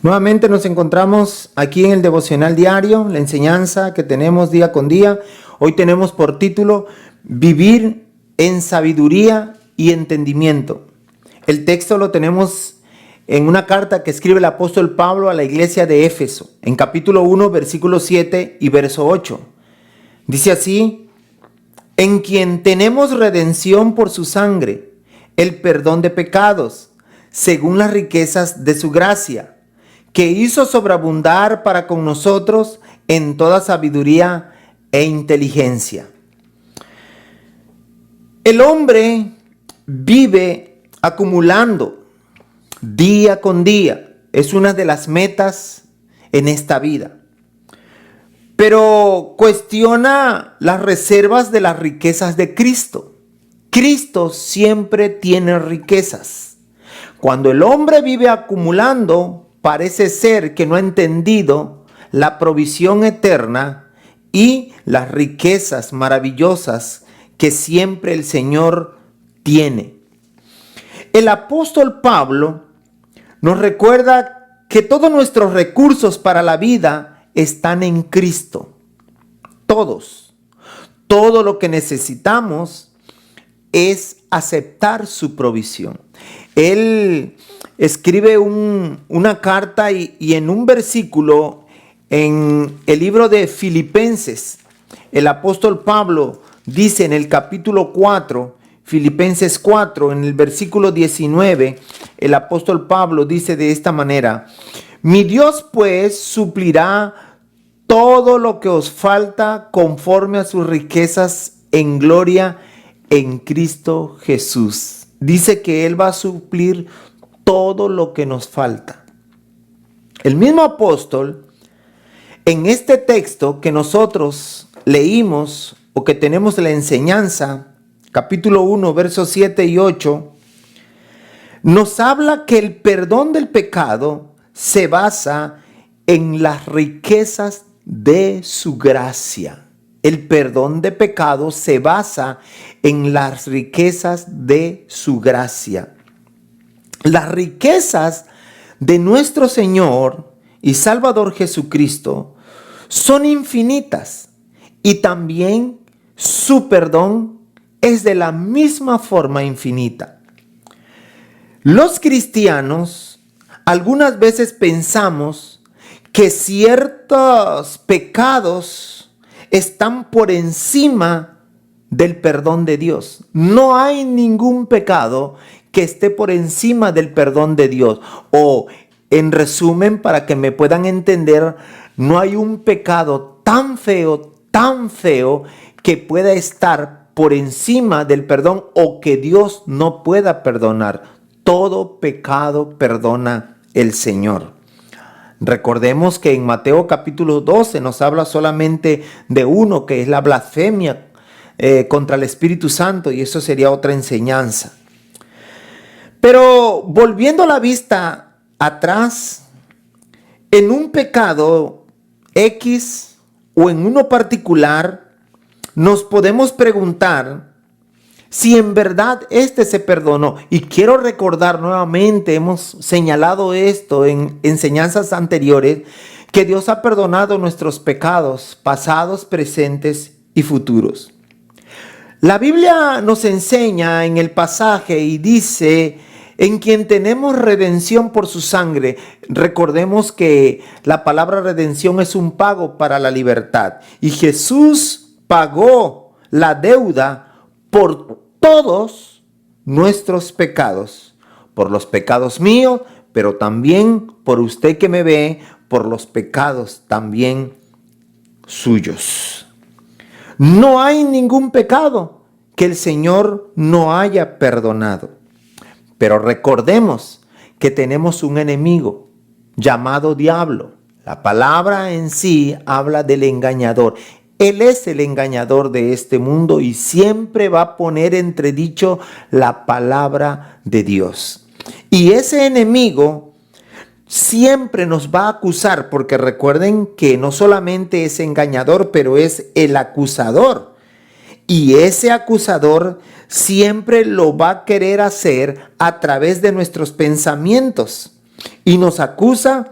Nuevamente nos encontramos aquí en el devocional diario, la enseñanza que tenemos día con día. Hoy tenemos por título Vivir en sabiduría y entendimiento. El texto lo tenemos en una carta que escribe el apóstol Pablo a la iglesia de Éfeso, en capítulo 1, versículo 7 y verso 8. Dice así: en quien tenemos redención por su sangre, el perdón de pecados, según las riquezas de su gracia, que hizo sobreabundar para con nosotros en toda sabiduría e inteligencia. El hombre vive acumulando día con día. Es una de las metas en esta vida. Pero cuestiona las reservas de las riquezas de Cristo. Cristo siempre tiene riquezas. Cuando el hombre vive acumulando, parece ser que no ha entendido la provisión eterna y las riquezas maravillosas que siempre el Señor tiene. El apóstol Pablo nos recuerda que todos nuestros recursos para la vida están en Cristo. Todos. Todo lo que necesitamos es aceptar su provisión. Él escribe una carta y en un versículo en el libro de Filipenses, el apóstol Pablo dice en el capítulo 4, Filipenses 4, en el versículo 19, el apóstol Pablo dice de esta manera: mi Dios pues suplirá todo lo que os falta conforme a sus riquezas en gloria en Cristo Jesús. Dice que Él va a suplir todo lo que nos falta. El mismo apóstol, en este texto que nosotros leímos o que tenemos la enseñanza, capítulo 1, versos 7 y 8, nos habla que el perdón del pecado se basa en las riquezas de su gracia. El perdón de pecado se basa en las riquezas de su gracia. Las riquezas de nuestro Señor y Salvador Jesucristo son infinitas y también su perdón es de la misma forma infinita. Los cristianos algunas veces pensamos que ciertos pecados están por encima del perdón de Dios. No hay ningún pecado que esté por encima del perdón de Dios. O, en resumen, para que me puedan entender, no hay un pecado tan feo que pueda estar por encima del perdón o que Dios no pueda perdonar. Todo pecado perdona el Señor. Recordemos que en Mateo capítulo 12 nos habla solamente de uno, que es la blasfemia contra el Espíritu Santo, y eso sería otra enseñanza. Pero volviendo la vista atrás, en un pecado X o en uno particular, nos podemos preguntar si en verdad este se perdonó. Y quiero recordar nuevamente, hemos señalado esto en enseñanzas anteriores, que Dios ha perdonado nuestros pecados pasados, presentes y futuros. La Biblia nos enseña en el pasaje y dice: en quien tenemos redención por su sangre. Recordemos que la palabra redención es un pago para la libertad. Y Jesús pagó la deuda por todos nuestros pecados. Por los pecados míos, pero también por usted que me ve, por los pecados también suyos. No hay ningún pecado que el Señor no haya perdonado. Pero recordemos que tenemos un enemigo llamado diablo. La palabra en sí habla del engañador. Él es el engañador de este mundo y siempre va a poner entredicho la palabra de Dios. Y ese enemigo siempre nos va a acusar, porque recuerden que no solamente es engañador, pero es el acusador. Y ese acusador siempre lo va a querer hacer a través de nuestros pensamientos. Y nos acusa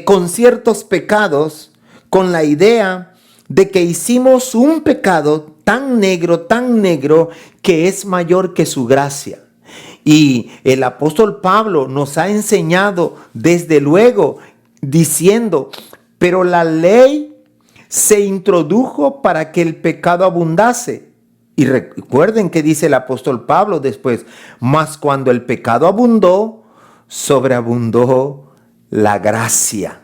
con ciertos pecados, con la idea de que hicimos un pecado tan negro, que es mayor que su gracia. Y el apóstol Pablo nos ha enseñado desde luego diciendo, pero la ley se introdujo para que el pecado abundase. Y recuerden que dice el apóstol Pablo después, mas cuando el pecado abundó, sobreabundó la gracia.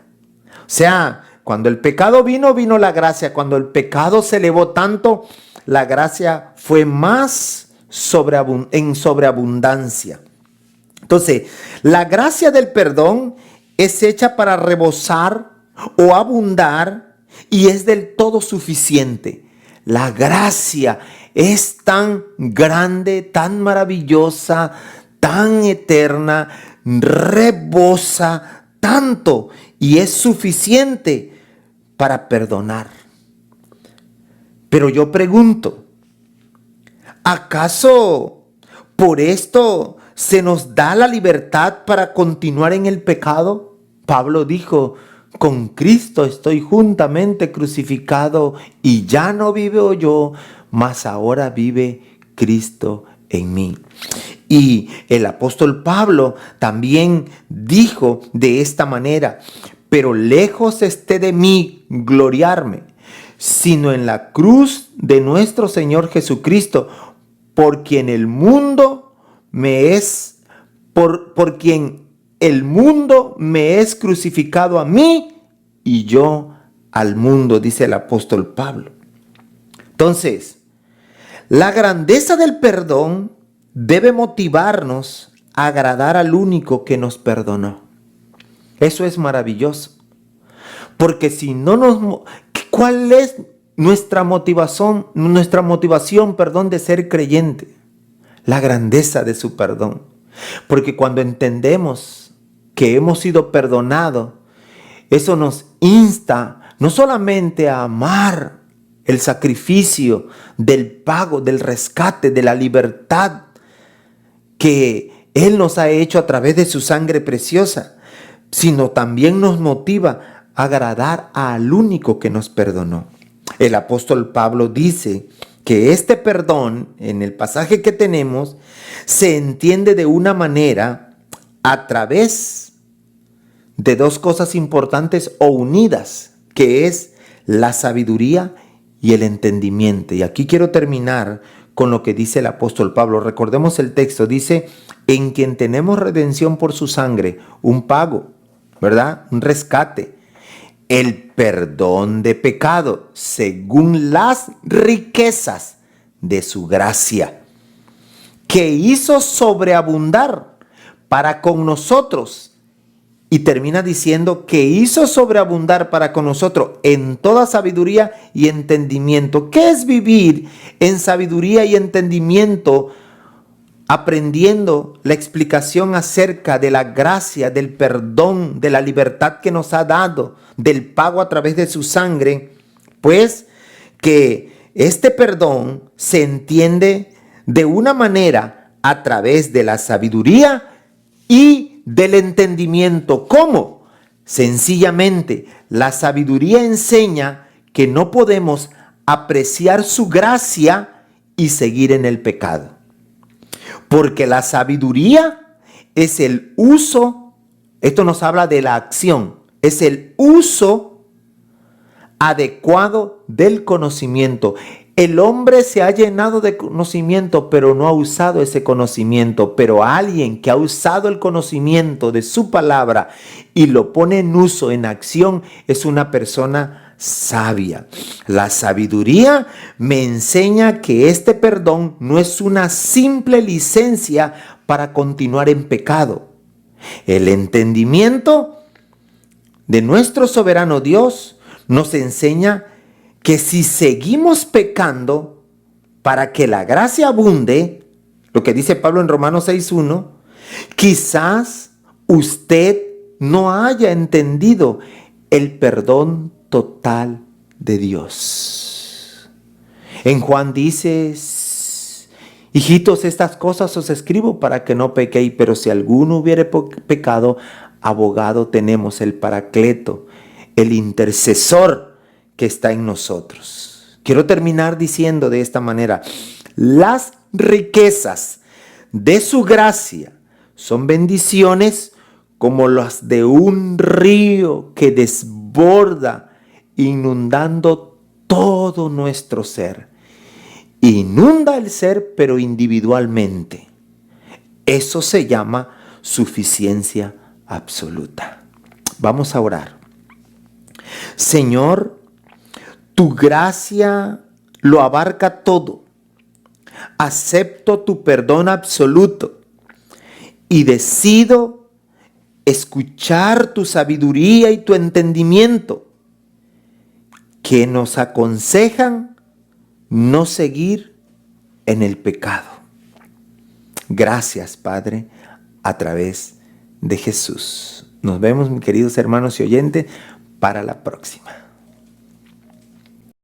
O sea, cuando el pecado vino la gracia. Cuando el pecado se elevó tanto, la gracia fue más en sobreabundancia. Entonces, la gracia del perdón es hecha para rebosar o abundar y es del todo suficiente. La gracia es tan grande, tan maravillosa, tan eterna, rebosa tanto y es suficiente para perdonar. Pero yo pregunto, ¿acaso por esto se nos da la libertad para continuar en el pecado? Pablo dijo, con Cristo estoy juntamente crucificado y ya no vivo yo, mas ahora vive Cristo en mí. Y el apóstol Pablo también dijo de esta manera, pero lejos esté de mí gloriarme, sino en la cruz de nuestro Señor Jesucristo, por quien el mundo me es, por quien el mundo me es crucificado a mí y yo al mundo, dice el apóstol Pablo. Entonces, la grandeza del perdón debe motivarnos a agradar al único que nos perdonó. Eso es maravilloso. Porque si no ¿cuál es nuestra motivación, de ser creyente? La grandeza de su perdón. Porque cuando entendemos que hemos sido perdonados, eso nos insta no solamente a amar el sacrificio del pago, del rescate, de la libertad que Él nos ha hecho a través de su sangre preciosa, sino también nos motiva a agradar al único que nos perdonó. El apóstol Pablo dice que este perdón, en el pasaje que tenemos, se entiende de una manera a través de dos cosas importantes o unidas, que es la sabiduría y el entendimiento. Y aquí quiero terminar con lo que dice el apóstol Pablo. Recordemos el texto, dice, en quien tenemos redención por su sangre, un pago, ¿verdad? Un rescate, el perdón de pecado, según las riquezas de su gracia, que hizo sobreabundar para con nosotros. Y termina diciendo que hizo sobreabundar para con nosotros en toda sabiduría y entendimiento. ¿Qué es vivir en sabiduría y entendimiento? Aprendiendo la explicación acerca de la gracia, del perdón, de la libertad que nos ha dado, del pago a través de su sangre. Pues que este perdón se entiende de una manera a través de la sabiduría y del entendimiento. ¿Cómo? Sencillamente, la sabiduría enseña que no podemos apreciar su gracia y seguir en el pecado. Porque la sabiduría es el uso, esto nos habla de la acción, es el uso adecuado del conocimiento. El hombre se ha llenado de conocimiento, pero no ha usado ese conocimiento. Pero alguien que ha usado el conocimiento de su palabra y lo pone en uso, en acción, es una persona sabia. La sabiduría me enseña que este perdón no es una simple licencia para continuar en pecado. El entendimiento de nuestro soberano Dios nos enseña que si seguimos pecando para que la gracia abunde, lo que dice Pablo en Romanos 6:1, quizás usted no haya entendido el perdón total de Dios. En Juan dice, hijitos, estas cosas os escribo para que no pequéis, pero si alguno hubiere pecado, abogado tenemos, el Paracleto, el intercesor que está en nosotros. Quiero terminar diciendo de esta manera: las riquezas de su gracia son bendiciones como las de un río que desborda, inundando todo nuestro ser. Inunda el ser, pero individualmente. Eso se llama suficiencia absoluta. Vamos a orar. Señor, tu gracia lo abarca todo. Acepto tu perdón absoluto y decido escuchar tu sabiduría y tu entendimiento, que nos aconsejan no seguir en el pecado. Gracias, Padre, a través de Jesús. Nos vemos, mis queridos hermanos y oyentes, para la próxima.